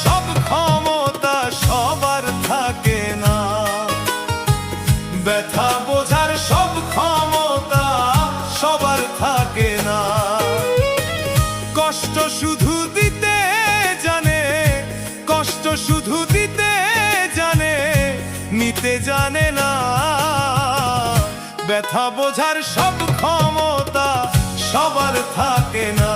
সব ক্ষমতা সবার থাকে না, ব্যথা বোঝার সব ক্ষমতা সবার থাকে না। কষ্ট শুধু দিতে জানে, কষ্ট শুধু দিতে জানে, নিতে জানে না। ব্যথা বোঝার সব ক্ষমতা সবার থাকে না।